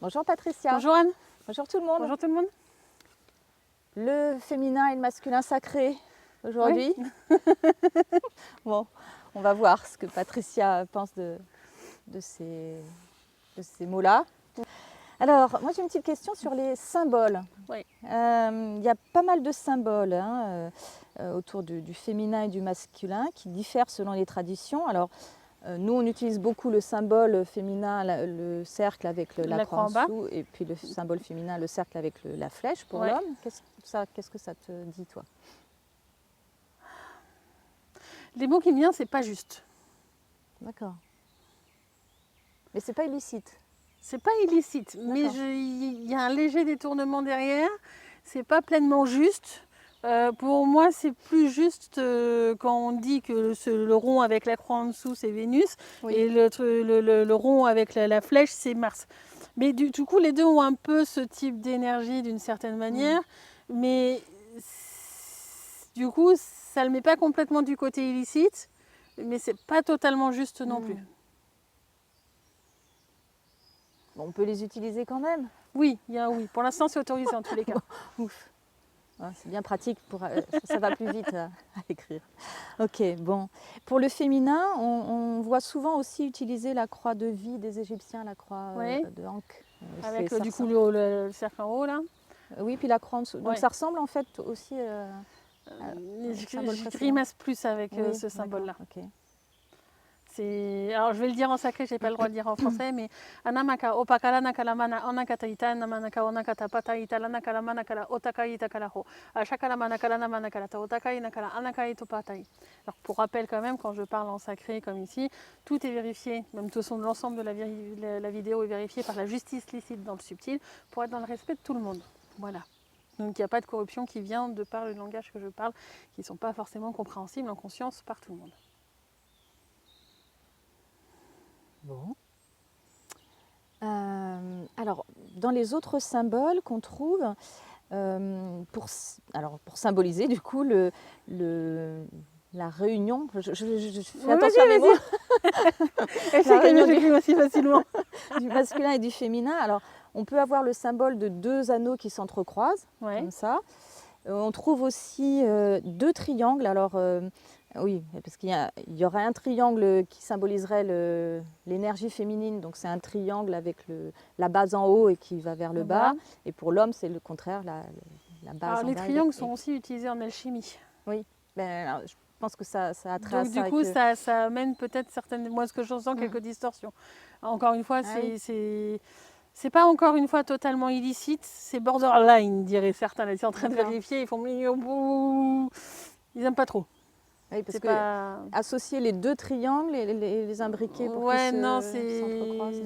Bonjour Patricia. Bonjour Anne. Bonjour tout le monde. Bonjour tout le monde. Le féminin et le masculin sacré aujourd'hui. Oui. Bon, on va voir ce que Patricia pense de ces mots-là. Alors, moi j'ai une petite question sur les symboles. Oui. Il y a pas mal de symboles autour du féminin et du masculin qui diffèrent selon les traditions. Alors, nous, on utilise beaucoup le symbole féminin, le cercle avec la croix en dessous, et puis le symbole féminin, le cercle avec la flèche pour l'homme. Qu'est-ce que ça te dit, toi? Les mots qui me viennent, c'est pas juste. D'accord. Mais c'est pas illicite. C'est pas illicite, mais il y a un léger détournement derrière. C'est pas pleinement juste. Pour moi, c'est plus juste quand on dit que le rond avec la croix en dessous, c'est Vénus, oui. Et le rond avec la flèche, c'est Mars. Mais du coup, les deux ont un peu ce type d'énergie d'une certaine manière, mais du coup, ça ne le met pas complètement du côté illicite, mais c'est pas totalement juste non plus. Bon, on peut les utiliser quand même. Oui, oui. Pour l'instant, c'est autorisé en tous les cas. Ouf. C'est bien pratique, ça va plus vite à écrire. Ok, bon. Pour le féminin, on voit souvent aussi utiliser la croix de vie des Égyptiens, la croix de Ankh. Avec du coup le cercle en haut là. Oui, puis la croix en dessous. Donc ça ressemble en fait aussi je grimace plus avec ce symbole-là. Okay. Alors je vais le dire en sacré, je n'ai pas le droit de le dire en français, mais Anamaka opakala nakalamana onakataita namanaka onakatapataita lanakalamana kala otakaita kalaho ashakalamana kalanamana kalata otakai nakala anakaito patai. Alors pour rappel quand même, quand je parle en sacré comme ici, tout est vérifié, même de toute façon l'ensemble de la vidéo est vérifié par la justice licite dans le subtil pour être dans le respect de tout le monde. Voilà. Donc il n'y a pas de corruption qui vient de par le langage que je parle, qui ne sont pas forcément compréhensibles en conscience par tout le monde. Bon. Alors, dans les autres symboles qu'on trouve, pour symboliser du coup la réunion, je fais attention à mes mots. La réunion j'écris aussi facilement. Du masculin et du féminin. Alors, on peut avoir le symbole de deux anneaux qui s'entrecroisent, comme ça. On trouve aussi deux triangles. Alors, oui, parce qu'il y aurait un triangle qui symboliserait l'énergie féminine. Donc, c'est un triangle avec la base en haut et qui va vers le bas. Et pour l'homme, c'est le contraire, la base en bas. Les triangles sont aussi utilisés en alchimie. Oui, alors, je pense que ça a trait à ça. Donc, du coup, ça amène peut-être certaines... Moi, ce que je ressens, quelques distorsions. Encore une fois, c'est pas encore une fois totalement illicite, c'est borderline, diraient certains. Là, ils sont en train de vérifier, ils font... Ils n'aiment pas trop. Oui, parce que associer les deux triangles et les imbriquer pour qu'ils s'entrecroisent.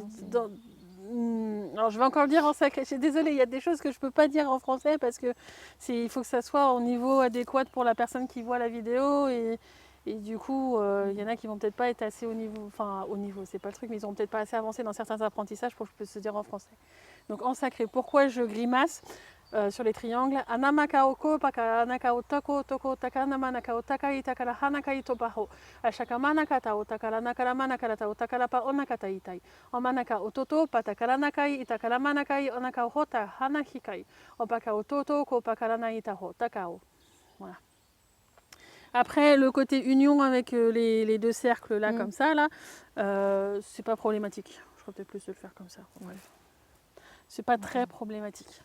Alors je vais encore le dire en sacré. Je suis désolée, il y a des choses que je ne peux pas dire en français parce que il faut que ça soit au niveau adéquat pour la personne qui voit la vidéo et du coup, il y en a qui vont peut-être pas être assez au niveau, c'est pas le truc, mais ils n'ont peut-être pas assez avancé dans certains apprentissages pour que je puisse se dire en français. Donc en sacré, pourquoi je grimace sur les triangles? Anamaka oko paka anaka otako toko takanama naka otakai takala hanakai topaho ashakamana kata otakala nakala manakala ta otakala pa onakata itai omanaka ototo patakala nakai itakala manakai onaka hota hanahikai opaka ototo ko pakalana itaho takao. Voilà. Après, le côté union avec les deux cercles là, comme ça, là, c'est pas problématique. Je ferais peut-être plus de le faire comme ça. Bref. C'est pas très problématique.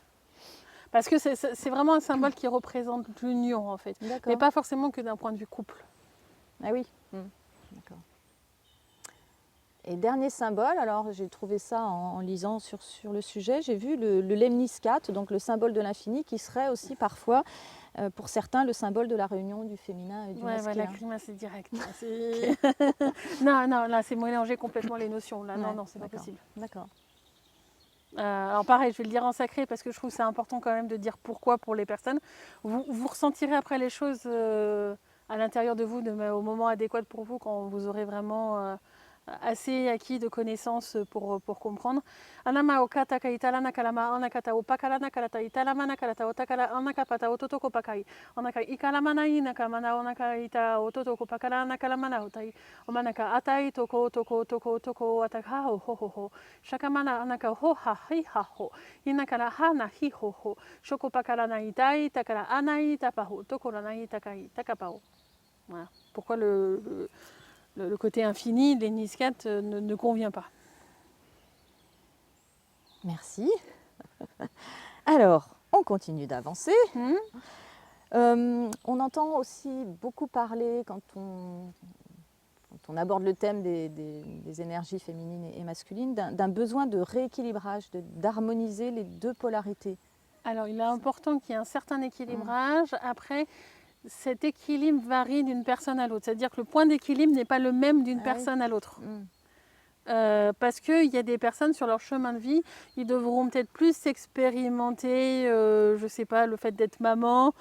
Parce que c'est vraiment un symbole qui représente l'union, en fait. Mais pas forcément que d'un point de vue couple. Ah oui. D'accord. Et dernier symbole, alors j'ai trouvé ça en lisant sur le sujet, j'ai vu le lemniscate, donc le symbole de l'infini, qui serait aussi parfois, pour certains, le symbole de la réunion du féminin et du masculin. Ouais, la grimace, c'est direct. Non, là, c'est mélanger complètement les notions. Là, non, c'est pas possible. D'accord. Alors pareil, je vais le dire en sacré parce que je trouve que c'est important quand même de dire pourquoi pour les personnes. Vous ressentirez après les choses à l'intérieur de vous au moment adéquat pour vous quand vous aurez vraiment assez acquis de connaissances pour comprendre. Anama okata kaitala nakalama anakata opakala nakalata italama nakalata otakala anakapata ototoko pakai. Onaka ikalamana inakamana onaka ita ototoko pakala nakalamana otai. Omanaka atai toko toko toko toko ataka ho ho ho ho. Shakamana anaka ho ha hi ha ho. Inakala hana hi ho ho. Shoko pakala na itai takala anai tapaho. Toko lanai takai takapao. Voilà. Pourquoi le côté infini des Niscat ne convient pas. Merci. Alors, on continue d'avancer. On entend aussi beaucoup parler, quand on aborde le thème des énergies féminines et masculines, d'un besoin de rééquilibrage, d'harmoniser les deux polarités. Alors, il est important qu'il y ait un certain équilibrage. Après, cet équilibre varie d'une personne à l'autre. C'est-à-dire que le point d'équilibre n'est pas le même d'une personne à l'autre. Parce qu'il y a des personnes sur leur chemin de vie, ils devront peut-être plus expérimenter, je ne sais pas, le fait d'être maman,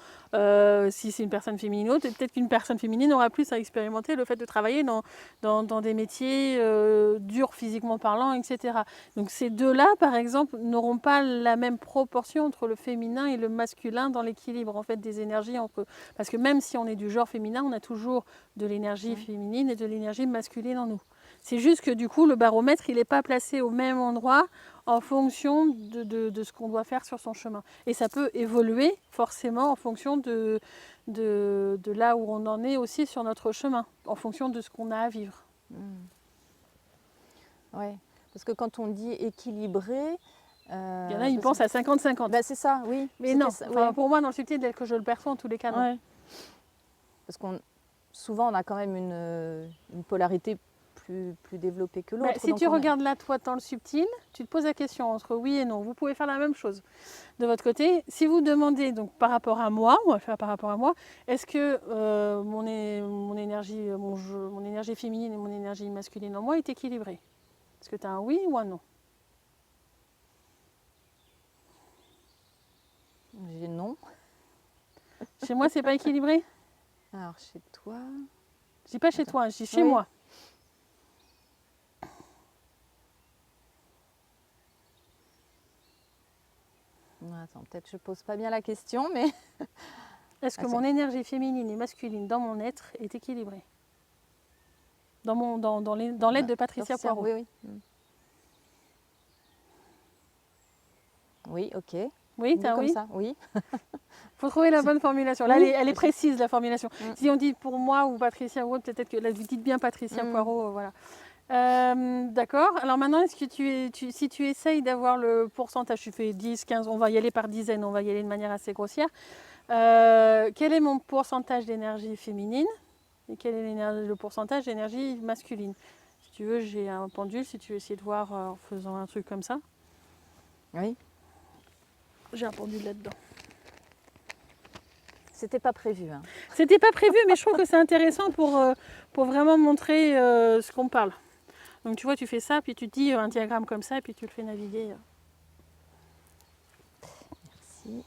si c'est une personne féminine autre, et peut-être qu'une personne féminine aura plus à expérimenter le fait de travailler dans des métiers durs physiquement parlant, etc. Donc ces deux-là, par exemple, n'auront pas la même proportion entre le féminin et le masculin dans l'équilibre en fait, des énergies entre eux. Parce que même si on est du genre féminin, on a toujours de l'énergie féminine et de l'énergie masculine en nous. C'est juste que du coup, le baromètre, il n'est pas placé au même endroit en fonction de ce qu'on doit faire sur son chemin. Et ça peut évoluer forcément en fonction de là où on en est aussi sur notre chemin, en fonction de ce qu'on a à vivre. Oui, parce que quand on dit équilibré... il y en a, ils pensent à 50-50. Ben c'est ça, oui. Mais non, pour moi, dans le subtil, tel que je le perçois en tous les cas, non. Parce souvent, on a quand même une polarité plus développée que l'autre. Si tu regardes là, toi, dans le subtil, tu te poses la question entre oui et non. Vous pouvez faire la même chose de votre côté. Si vous demandez, donc par rapport à moi, on va faire par rapport à moi, est-ce que mon énergie féminine et mon énergie masculine en moi est équilibrée? Est-ce que tu as un oui ou un non? J'ai non. Chez moi, c'est pas équilibré? Alors, chez toi... Je dis pas chez toi, je dis chez moi. Attends, peut-être que je pose pas bien la question, mais... Est-ce que mon énergie féminine et masculine dans mon être est équilibrée? Dans l'aide de Patricia Poirot. Oui. Oui, ok. Oui, tu as comme oui. Ça, oui. Faut trouver la bonne formulation. Là, elle est précise, la formulation. Si on dit pour moi ou Patricia ou autre, peut-être que là, vous dites bien Patricia Poirot, voilà. D'accord. Alors maintenant, est-ce que si tu essayes d'avoir le pourcentage, tu fais 10, 15, on va y aller par dizaines, on va y aller de manière assez grossière. Quel est mon pourcentage d'énergie féminine et quel est le pourcentage d'énergie masculine? Si tu veux, j'ai un pendule, si tu veux essayer de voir en faisant un truc comme ça. Oui. J'ai un pendule là-dedans. C'était pas prévu. C'était pas prévu, mais je trouve que c'est intéressant pour vraiment montrer ce qu'on parle. Donc tu vois, tu fais ça, puis tu dis un diagramme comme ça, et puis tu le fais naviguer. Merci.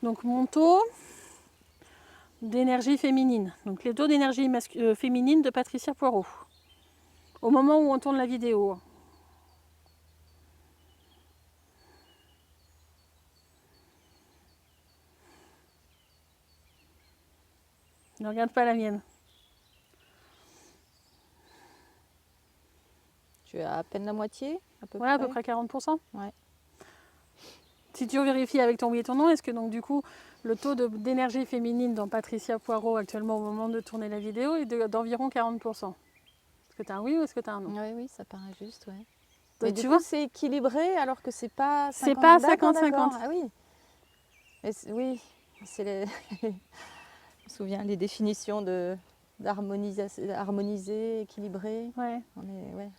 Donc mon taux d'énergie féminine. Donc les taux d'énergie féminine de Patricia Poirot. Au moment où on tourne la vidéo. Ne regarde pas la mienne. Tu as à peine la moitié, à peu près. À peu près 40%. Ouais. Si tu vérifies avec ton oui et ton non, est-ce que donc du coup le taux d'énergie féminine dans Patricia Poirot actuellement au moment de tourner la vidéo est d'environ 40%? Est-ce que tu as un oui ou est-ce que tu as un non? Oui, ça paraît juste, ouais. Donc, tu vois, c'est équilibré alors que c'est pas 50-50. C'est pas 50-50. Ah oui. Oui, c'est les... je me souviens les définitions d'harmoniser, équilibré. Ouais. Ouais.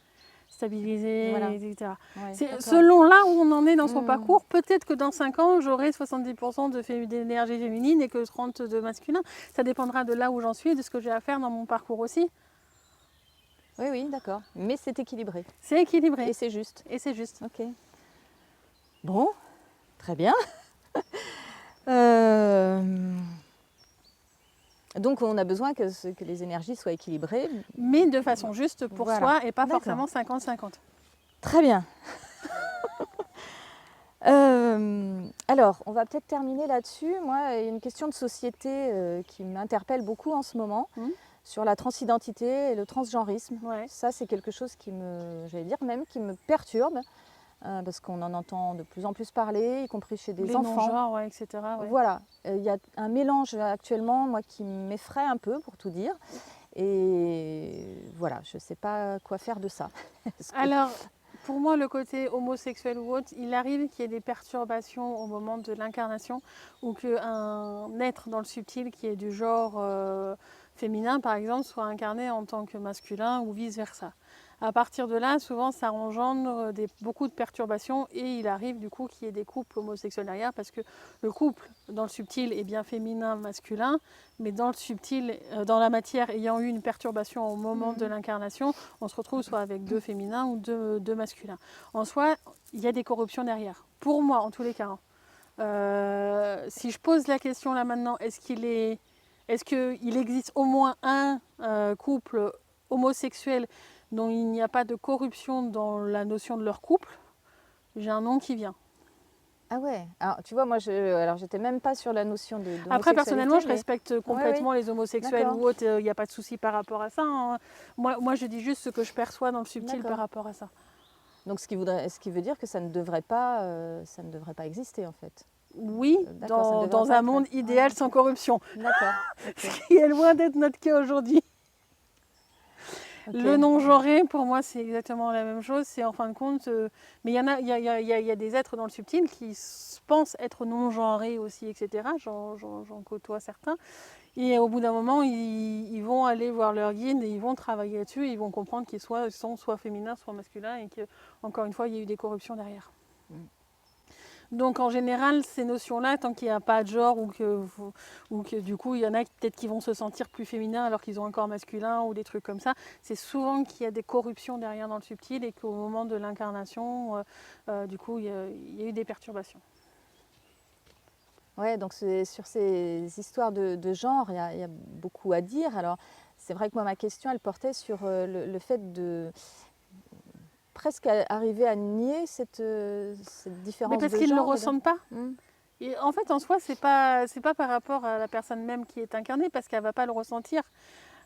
Stabilisé, voilà. etc. Ouais, selon là où on en est dans son parcours, peut-être que dans 5 ans, j'aurai 70% d'énergie féminine et que 30% de masculin. Ça dépendra de là où j'en suis et de ce que j'ai à faire dans mon parcours aussi. Oui, d'accord. Mais c'est équilibré. C'est équilibré. Et c'est juste. Et c'est juste. Ok. Bon, très bien. Donc on a besoin que les énergies soient équilibrées. Mais de façon juste pour Voilà. soi et pas D'accord. forcément 50-50. Très bien. Alors, on va peut-être terminer là-dessus. Moi, il y a une question de société qui m'interpelle beaucoup en ce moment sur la transidentité et le transgenrisme. Ouais. Ça, c'est quelque chose qui j'allais dire même, qui me perturbe parce qu'on en entend de plus en plus parler, y compris chez des Les enfants. non-genres, ouais, etc. Ouais. Voilà, il y a un mélange actuellement, moi, qui m'effraie un peu, pour tout dire. Et voilà, je ne sais pas quoi faire de ça. Alors, pour moi, le côté homosexuel ou autre, il arrive qu'il y ait des perturbations au moment de l'incarnation ou qu'un être dans le subtil qui est du genre féminin, par exemple, soit incarné en tant que masculin ou vice-versa. À partir de là, souvent, ça engendre beaucoup de perturbations et il arrive du coup qu'il y ait des couples homosexuels derrière parce que le couple dans le subtil est bien féminin, masculin, mais dans le subtil, dans la matière, ayant eu une perturbation au moment de l'incarnation, on se retrouve soit avec deux féminins ou deux masculins. En soi, il y a des corruptions derrière. Pour moi, en tous les cas. Si je pose la question là maintenant, est-ce qu'il existe au moins un couple homosexuel dont il n'y a pas de corruption dans la notion de leur couple? J'ai un nom qui vient. Ah ouais, alors tu vois, moi, j'étais même pas sur la notion d'homosexualité. Après, personnellement, je respecte complètement les homosexuels D'accord. ou autres, il n'y a pas de souci par rapport à ça. Hein. Moi, je dis juste ce que je perçois dans le subtil par rapport à ça. Donc, ce qui veut dire que ça ne devrait pas exister, en fait. Oui, dans un monde idéal sans corruption. D'accord. Ce qui est loin d'être notre cas aujourd'hui. Le non-genré, pour moi, c'est exactement la même chose. C'est en fin de compte, mais il y a des êtres dans le subtil qui pensent être non-genrés aussi, etc. J'en côtoie certains. Et au bout d'un moment, ils vont aller voir leur guide et ils vont travailler là-dessus. Et ils vont comprendre qu'ils sont soit féminins, soit masculins, et que, encore une fois, il y a eu des corruptions derrière. Donc en général, ces notions-là, tant qu'il n'y a pas de genre ou que du coup, il y en a peut-être qui vont se sentir plus féminins alors qu'ils ont un corps masculin ou des trucs comme ça, c'est souvent qu'il y a des corruptions derrière dans le subtil et qu'au moment de l'incarnation, du coup, il y a eu des perturbations. Ouais, donc sur ces histoires de genre, il y a beaucoup à dire. Alors, c'est vrai que moi, ma question, elle portait sur le fait de presque arriver à nier cette différence de genre. Mais parce qu'ils ne le ressentent pas. Et en fait, en soi, c'est pas par rapport à la personne même qui est incarnée, parce qu'elle ne va pas le ressentir.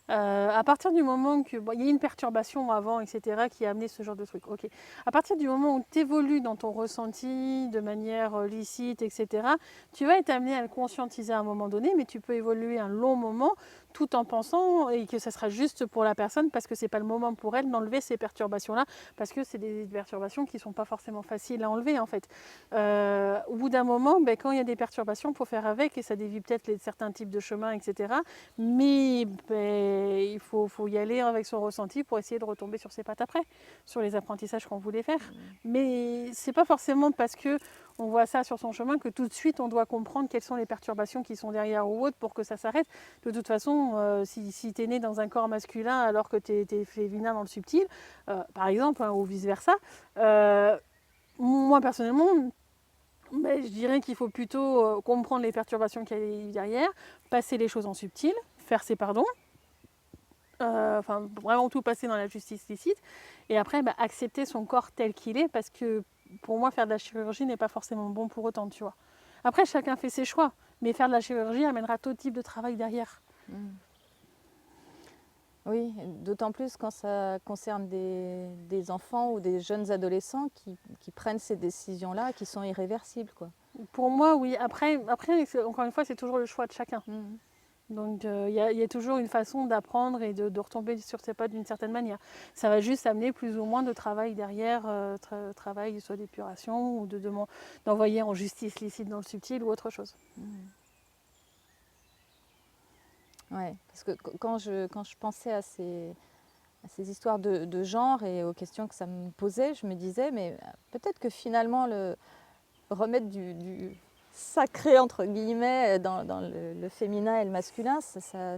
À partir du moment que il y a une perturbation avant, etc., qui a amené ce genre de truc. Ok. À partir du moment où tu évolues dans ton ressenti de manière licite, etc., tu vas être amené à le conscientiser à un moment donné, mais tu peux évoluer un long moment tout en pensant et que ça sera juste pour la personne parce que c'est pas le moment pour elle d'enlever ces perturbations-là, parce que c'est des perturbations qui sont pas forcément faciles à enlever en fait. Au bout d'un moment, quand il y a des perturbations, il faut faire avec et ça dévie peut-être certains types de chemins, etc. Mais il faut y aller avec son ressenti pour essayer de retomber sur ses pattes après, sur les apprentissages qu'on voulait faire. Mais c'est pas forcément parce que on voit ça sur son chemin que tout de suite on doit comprendre quelles sont les perturbations qui sont derrière ou autres pour que ça s'arrête. De toute façon, si tu es né dans un corps masculin alors que tu es féminin dans le subtil, par exemple, ou vice-versa, moi personnellement, je dirais qu'il faut plutôt comprendre les perturbations qu'il y a derrière, passer les choses en subtil, faire ses pardons, vraiment tout passer dans la justice licite, et après accepter son corps tel qu'il est, parce que pour moi faire de la chirurgie n'est pas forcément bon pour autant, tu vois. Après chacun fait ses choix, mais faire de la chirurgie amènera tout type de travail derrière. Oui, d'autant plus quand ça concerne des enfants ou des jeunes adolescents qui prennent ces décisions-là, qui sont irréversibles, quoi. Pour moi, oui. Après encore une fois, c'est toujours le choix de chacun. Donc il y a toujours une façon d'apprendre et de retomber sur ses pattes d'une certaine manière. Ça va juste amener plus ou moins de travail derrière, travail soit d'épuration ou d'envoyer en justice licite dans le subtil ou autre chose. Ouais, parce que quand je pensais à ces histoires de genre et aux questions que ça me posait, je me disais, mais peut-être que finalement, remettre du sacré, entre guillemets, dans le féminin et le masculin, ça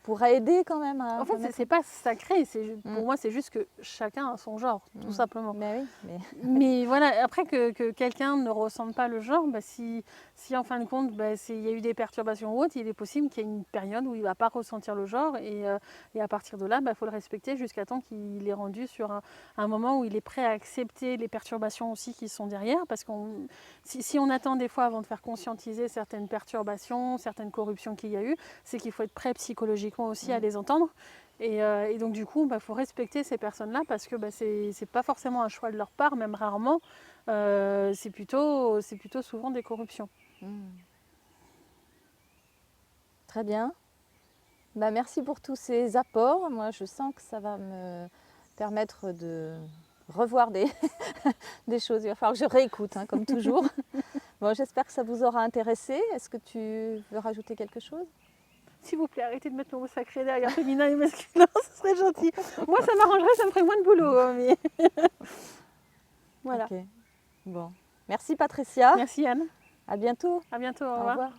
pourrait aider quand même à... En fait, c'est pas sacré, pour moi, c'est juste que chacun a son genre, tout simplement. Mais oui, mais voilà, après que quelqu'un ne ressente pas le genre, bah, si en fin de compte, bah, il y a eu des perturbations ou autres, il est possible qu'il y ait une période où il ne va pas ressentir le genre, et à partir de là, bah, faut le respecter jusqu'à temps qu'il est rendu sur un moment où il est prêt à accepter les perturbations aussi qui sont derrière, parce que si on attend des fois avant de faire conscientiser certaines perturbations, certaines corruptions qu'il y a eu, c'est qu'il faut être prêt psychologiquement aussi à les entendre. Et donc du coup, faut respecter ces personnes-là parce que c'est pas forcément un choix de leur part, même rarement. C'est plutôt souvent des corruptions. Très bien. Merci pour tous ces apports. Moi, je sens que ça va me permettre de revoir des, des choses. Il va falloir que je réécoute, hein, comme toujours. Bon, j'espère que ça vous aura intéressé. Est-ce que tu veux rajouter quelque chose ? S'il vous plaît, arrêtez de mettre le mot sacré derrière féminin et masculin, ce serait gentil. Moi, ça m'arrangerait, ça me ferait moins de boulot. Mais... voilà. Okay. Bon. Merci Patricia. Merci Anne. À bientôt. À bientôt, au revoir.